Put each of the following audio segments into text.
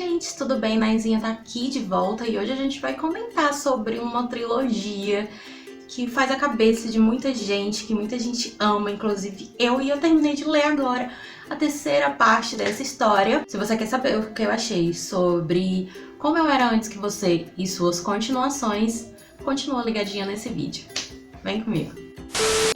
gente, tudo bem? Naizinha tá aqui de volta e hoje a gente vai comentar sobre uma trilogia que faz a cabeça de muita gente, que muita gente ama, inclusive eu, e eu terminei de ler agora a terceira parte dessa história. Se você quer saber o que eu achei sobre Como Eu Era Antes Que Você e suas continuações, continua ligadinha nesse vídeo. Vem comigo.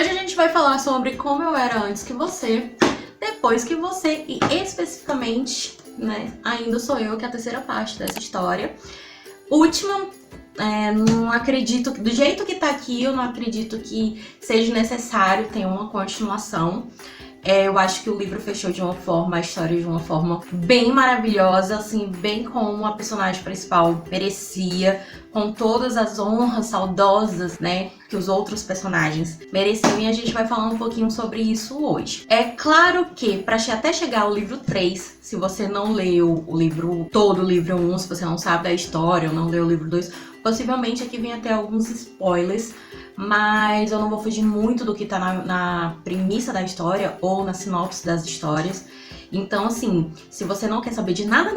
Hoje a gente vai falar sobre Como Eu Era Antes Que Você, Depois Que Você e especificamente, né, Ainda Sou Eu, que é a terceira parte dessa história. Última, não acredito, do jeito que tá aqui, eu não acredito que seja necessário ter uma continuação. Eu acho que o livro fechou de uma forma, a história de uma forma bem maravilhosa, assim, bem como a personagem principal merecia, com todas as honras saudosas, né, que os outros personagens mereciam, e a gente vai falar um pouquinho sobre isso hoje. É claro que, para até chegar ao livro 3, se você não leu o livro todo, o livro 1, se você não sabe da história ou não leu o livro 2, possivelmente aqui vem até alguns spoilers, mas eu não vou fugir muito do que tá na premissa da história ou na sinopse das histórias. Então, assim, se você não quer saber de nada,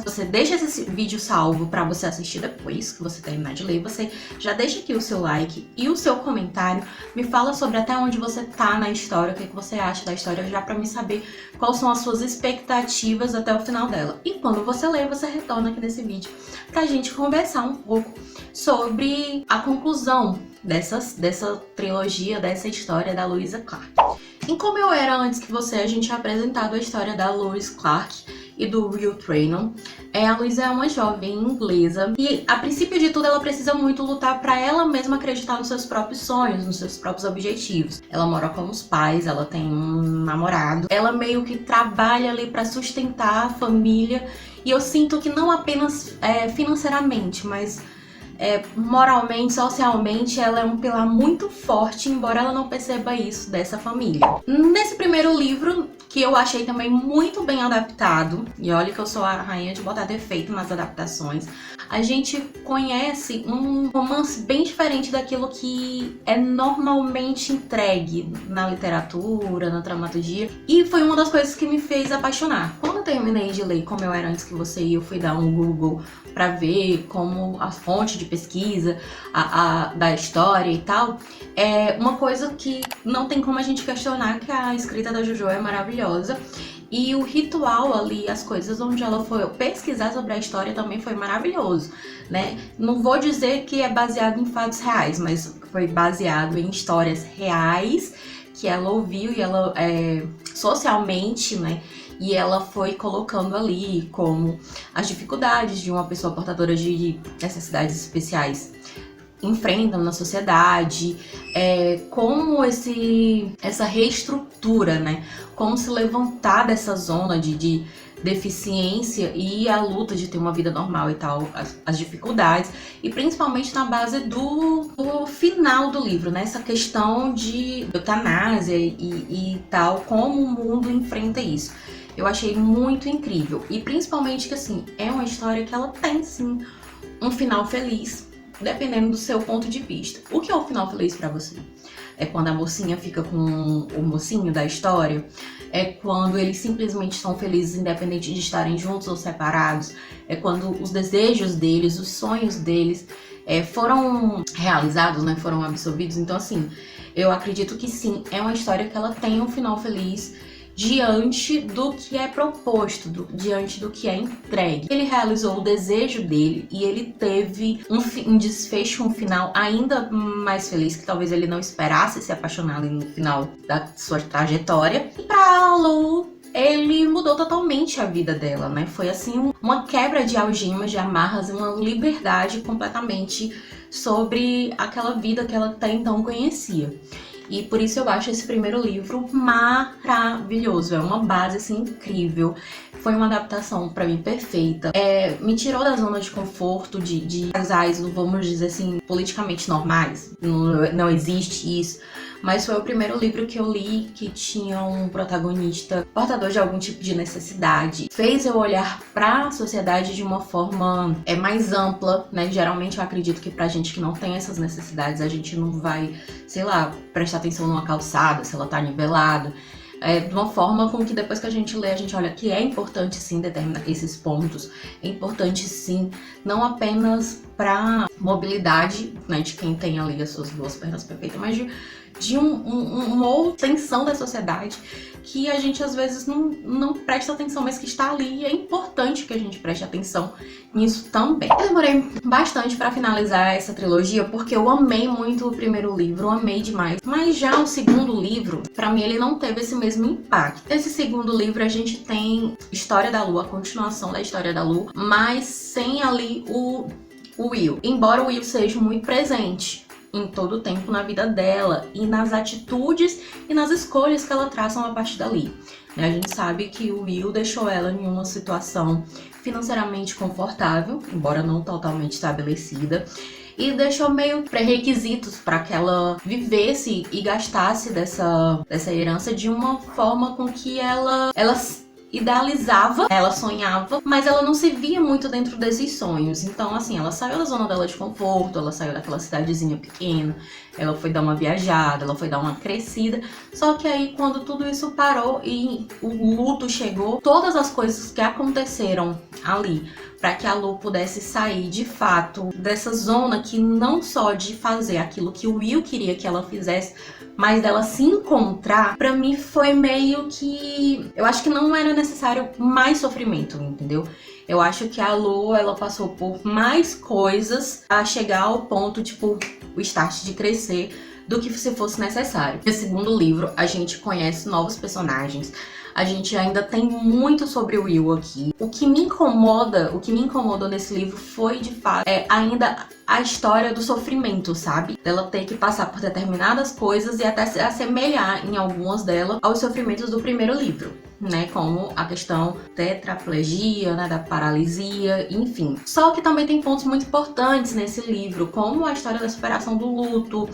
você deixa esse vídeo salvo pra você assistir depois que você terminar de ler. Você já deixa aqui o seu like e o seu comentário. Me fala sobre até onde você tá na história, o que você acha da história, já pra mim saber quais são as suas expectativas até o final dela. E quando você ler, você retorna aqui nesse vídeo pra gente conversar um pouco sobre a conclusão dessa trilogia, dessa história da Louisa Clark. Em Como Eu Era Antes Que Você, a gente é apresentado a história da Lois Clark e do Will Traynor. A Louisa é uma jovem inglesa e, a princípio de tudo, ela precisa muito lutar para ela mesma acreditar nos seus próprios sonhos, nos seus próprios objetivos. Ela mora com os pais, ela tem um namorado, ela meio que trabalha ali para sustentar a família, e eu sinto que não apenas financeiramente, mas moralmente, socialmente, ela é um pilar muito forte, embora ela não perceba isso dessa família. Nesse primeiro livro, que eu achei também muito bem adaptado, e olha que eu sou a rainha de botar defeito nas adaptações, a gente conhece um romance bem diferente daquilo que é normalmente entregue na literatura, na dramaturgia, e foi uma das coisas que me fez apaixonar. Quando eu terminei de ler Como Eu Era Antes Que Você, e eu fui dar um Google para ver como a fonte de pesquisa da história e tal, uma coisa que não tem como a gente questionar, que a escrita da Jojo é maravilhosa, e o ritual ali, as coisas onde ela foi pesquisar sobre a história também foi maravilhoso, né? Não vou dizer que é baseado em fatos reais, mas foi baseado em histórias reais que ela ouviu e ela socialmente, né? E ela foi colocando ali como as dificuldades de uma pessoa portadora de necessidades especiais enfrentam na sociedade, como essa reestrutura, né? Como se levantar dessa zona de deficiência e a luta de ter uma vida normal e tal, as dificuldades, e principalmente na base do final do livro, né? Essa questão de eutanásia e tal, como o mundo enfrenta isso. Eu achei muito incrível, e principalmente que, assim, é uma história que ela tem, sim, um final feliz, dependendo do seu ponto de vista. O que é o final feliz pra você? É quando a mocinha fica com o mocinho da história? É quando eles simplesmente estão felizes independente de estarem juntos ou separados? É quando os desejos deles, os sonhos deles foram realizados, né? Foram absorvidos? Então, assim, eu acredito que sim, é uma história que ela tem um final feliz diante do que é proposto, diante do que é entregue. Ele realizou o desejo dele e ele teve um desfecho, um final ainda mais feliz, que talvez ele não esperasse se apaixonar ali no final da sua trajetória. E pra Lu, ele mudou totalmente a vida dela, né? Foi assim uma quebra de algemas, de amarras, uma liberdade completamente sobre aquela vida que ela até então conhecia. E por isso eu acho esse primeiro livro maravilhoso, é uma base assim incrível. Foi uma adaptação pra mim perfeita. Me tirou da zona de conforto de casais, vamos dizer assim, politicamente normais. Não existe isso. Mas foi o primeiro livro que eu li que tinha um protagonista portador de algum tipo de necessidade. Fez eu olhar pra sociedade de uma forma mais ampla, né? Geralmente eu acredito que pra gente que não tem essas necessidades, a gente não vai, sei lá, prestar atenção numa calçada, se ela tá nivelada. de uma forma com que depois que a gente lê, a gente olha que é importante sim determinar esses pontos, é importante sim, não apenas para mobilidade, né, de quem tem ali as suas duas pernas perfeitas, mas de uma outra tensão da sociedade que a gente às vezes não presta atenção, mas que está ali e é importante que a gente preste atenção nisso também. Eu demorei bastante para finalizar essa trilogia porque eu amei muito o primeiro livro, amei demais, mas já o segundo livro, para mim ele não teve esse mesmo impacto. Nesse segundo livro a gente tem História da Lu, a continuação da História da Lu, mas sem ali o Will. Embora o Will seja muito presente em todo o tempo na vida dela e nas atitudes e nas escolhas que ela traça a partir dali. A gente sabe que o Will deixou ela em uma situação financeiramente confortável, embora não totalmente estabelecida, e deixou meio pré-requisitos para que ela vivesse e gastasse dessa herança de uma forma com que ela idealizava, ela sonhava, mas ela não se via muito dentro desses sonhos. Então, assim, ela saiu da zona dela de conforto, ela saiu daquela cidadezinha pequena, ela foi dar uma viajada, ela foi dar uma crescida. Só que aí, quando tudo isso parou e o luto chegou, todas as coisas que aconteceram ali para que a Lu pudesse sair de fato dessa zona que não só de fazer aquilo que o Will queria que ela fizesse, mas dela se encontrar, pra mim foi meio que... eu acho que não era necessário mais sofrimento, entendeu? Eu acho que a Lu, ela passou por mais coisas a chegar ao ponto, tipo, o start de crescer, do que se fosse necessário. No segundo livro, a gente conhece novos personagens, a gente ainda tem muito sobre o Will aqui. O que me incomodou nesse livro foi, de fato, ainda a história do sofrimento, sabe? Dela ter que passar por determinadas coisas e até se assemelhar em algumas delas aos sofrimentos do primeiro livro, né? Como a questão tetraplegia, né? Da paralisia, enfim. Só que também tem pontos muito importantes nesse livro, como a história da superação do luto,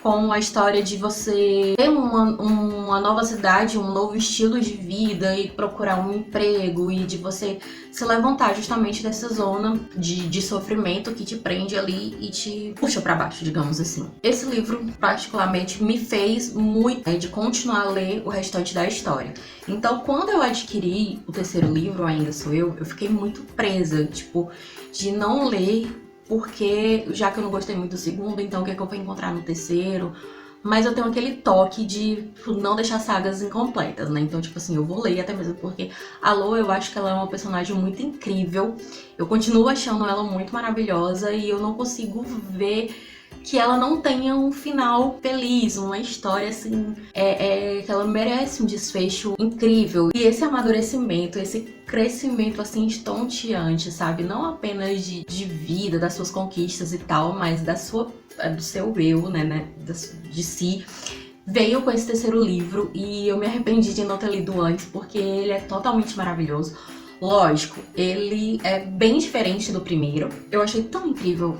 com a história de você ter uma nova cidade, um novo estilo de vida e procurar um emprego e de você se levantar justamente dessa zona de sofrimento que te prende ali e te puxa pra baixo, digamos assim. Esse livro, particularmente, me fez muito de continuar a ler o restante da história. Então, quando eu adquiri o terceiro livro, Ainda Sou Eu fiquei muito presa, tipo, de não ler porque já que eu não gostei muito do segundo, então o que é que eu vou encontrar no terceiro? Mas eu tenho aquele toque de não deixar sagas incompletas, né? Então, tipo assim, eu vou ler até mesmo porque a Lu, eu acho que ela é uma personagem muito incrível. Eu continuo achando ela muito maravilhosa e eu não consigo ver que ela não tenha um final feliz, uma história assim, que ela merece um desfecho incrível. E esse amadurecimento, esse crescimento assim estonteante, sabe? Não apenas de vida, das suas conquistas e tal, mas do seu eu, né? De si. Veio com esse terceiro livro e eu me arrependi de não ter lido antes, porque ele é totalmente maravilhoso. Lógico, ele é bem diferente do primeiro. Eu achei tão incrível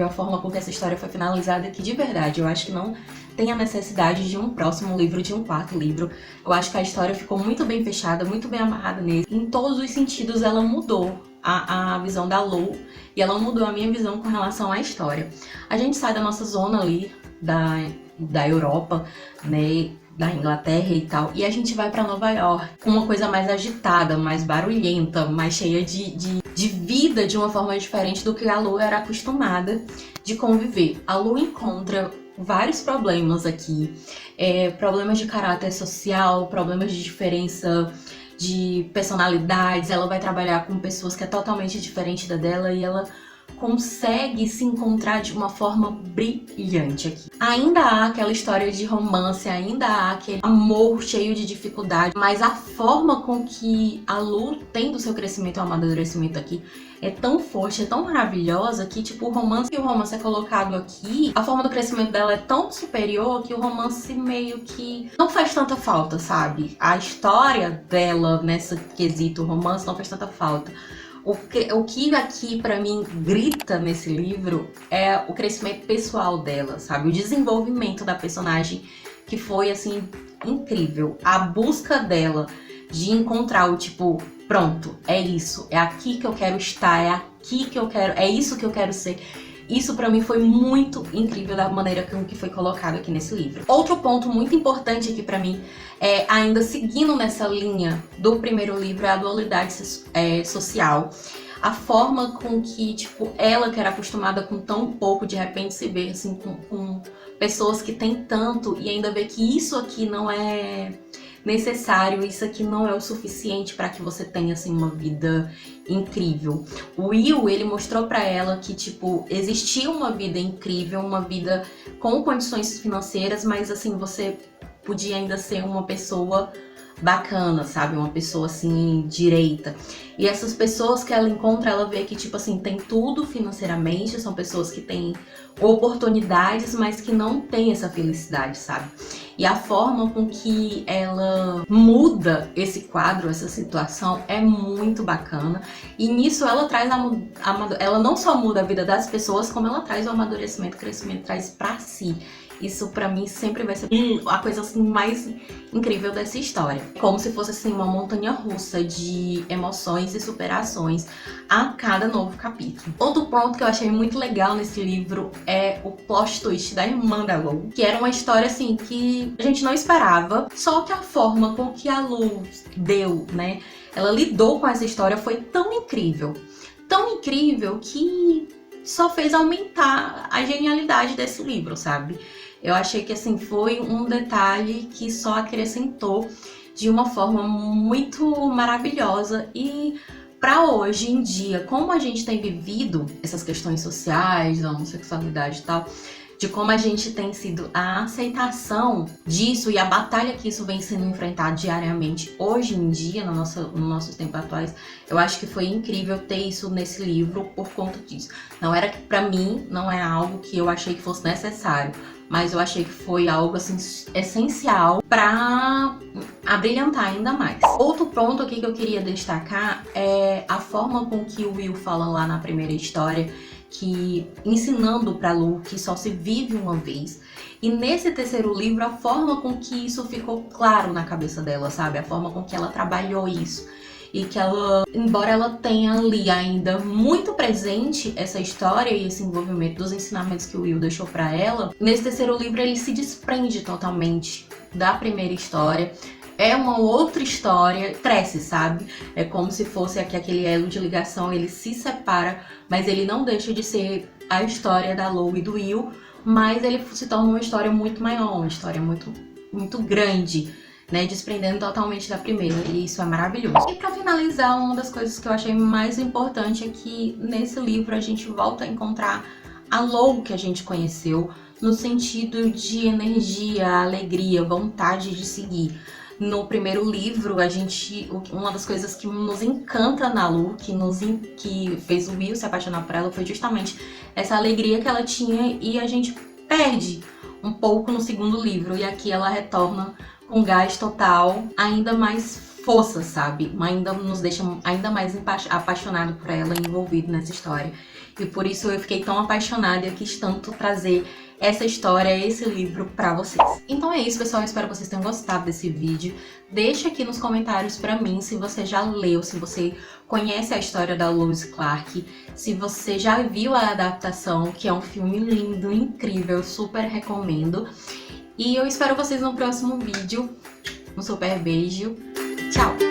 a forma com que essa história foi finalizada que, de verdade, eu acho que não tem a necessidade de um próximo livro, de um quarto livro. Eu acho que a história ficou muito bem fechada, muito bem amarrada nele. Em todos os sentidos, ela mudou a visão da Lu e ela mudou a minha visão com relação à história. A gente sai da nossa zona ali, da Europa, né, da Inglaterra e tal, e a gente vai pra Nova York com uma coisa mais agitada, mais barulhenta, mais cheia de vida de uma forma diferente do que a Lu era acostumada de conviver. A Lu encontra vários problemas aqui, problemas de caráter social, problemas de diferença de personalidades. Ela vai trabalhar com pessoas que é totalmente diferente da dela e ela consegue se encontrar de uma forma brilhante aqui. Ainda há aquela história de romance, ainda há aquele amor cheio de dificuldade, mas a forma com que a Lu tem do seu crescimento e amadurecimento aqui é tão forte, é tão maravilhosa que, tipo, o romance é colocado aqui, a forma do crescimento dela é tão superior que o romance meio que não faz tanta falta, sabe? A história dela nesse quesito romance não faz tanta falta. O que aqui pra mim grita nesse livro é o crescimento pessoal dela, sabe? O desenvolvimento da personagem que foi, assim, incrível. A busca dela de encontrar o tipo, pronto, é isso, é aqui que eu quero estar, é aqui que eu quero, é isso que eu quero ser. isso pra mim foi muito incrível da maneira que foi colocado aqui nesse livro. Outro ponto muito importante aqui pra mim, ainda seguindo nessa linha do primeiro livro, é a dualidade social. A forma com que, tipo, ela que era acostumada com tão pouco, de repente se vê assim com pessoas que têm tanto e ainda vê que isso aqui não é necessário, isso aqui não é o suficiente para que você tenha assim uma vida incrível. O Will, ele mostrou para ela que tipo existia uma vida incrível, uma vida com condições financeiras, mas assim você podia ainda ser uma pessoa bacana, sabe? Uma pessoa assim direita. E essas pessoas que ela encontra, ela vê que tipo assim, tem tudo financeiramente, são pessoas que têm oportunidades, mas que não têm essa felicidade, sabe? E a forma com que ela muda esse quadro, essa situação, é muito bacana. E nisso ela traz ela não só muda a vida das pessoas, como ela traz o amadurecimento, o crescimento, traz pra si. Isso pra mim sempre vai ser a coisa assim mais incrível dessa história. Como se fosse assim uma montanha russa de emoções e superações a cada novo capítulo. Outro ponto que eu achei muito legal nesse livro é o plot twist da irmã da Lou, que era uma história assim que a gente não esperava, só que a forma com que a Lou deu, né? Ela lidou com essa história foi tão incrível que só fez aumentar a genialidade desse livro, sabe? Eu achei que assim foi um detalhe que só acrescentou de uma forma muito maravilhosa. E para hoje em dia, como a gente tem vivido essas questões sociais, da homossexualidade e tal, de como a gente tem sido a aceitação disso e a batalha que isso vem sendo enfrentado diariamente hoje em dia, no nossos tempos atuais, eu acho que foi incrível ter isso nesse livro por conta disso. Não era que pra mim, não é algo que eu achei que fosse necessário, mas eu achei que foi algo assim essencial para abrilhantar ainda mais. Outro ponto aqui que eu queria destacar é a forma com que o Will fala lá na primeira história, que ensinando para Lou que só se vive uma vez. E nesse terceiro livro, a forma com que isso ficou claro na cabeça dela, sabe? A forma com que ela trabalhou isso. E que ela, embora ela tenha ali ainda muito presente essa história e esse envolvimento dos ensinamentos que o Will deixou para ela, nesse terceiro livro ele se desprende totalmente da primeira história. É uma outra história, cresce, sabe? É como se fosse aqui aquele elo de ligação, ele se separa, mas ele não deixa de ser a história da Lou e do Will, mas ele se torna uma história muito maior, uma história muito grande, né, desprendendo totalmente da primeira, e isso é maravilhoso. E pra finalizar, uma das coisas que eu achei mais importante é que nesse livro a gente volta a encontrar a Lou que a gente conheceu, no sentido de energia, alegria, vontade de seguir. No primeiro livro, uma das coisas que nos encanta na Lou, que fez o Will se apaixonar por ela, foi justamente essa alegria que ela tinha, e a gente perde um pouco no segundo livro, e aqui ela retorna com gás total, ainda mais força, sabe? Ainda nos deixa ainda mais apaixonado por ela, envolvido nessa história. E por isso eu fiquei tão apaixonada e quis tanto trazer essa história, esse livro pra vocês. Então é isso, pessoal, eu espero que vocês tenham gostado desse vídeo. Deixa aqui nos comentários pra mim se você já leu, se você conhece a história da Lois Clark, se você já viu a adaptação, que é um filme lindo, incrível, super recomendo. E eu espero vocês no próximo vídeo. Um super beijo. Tchau!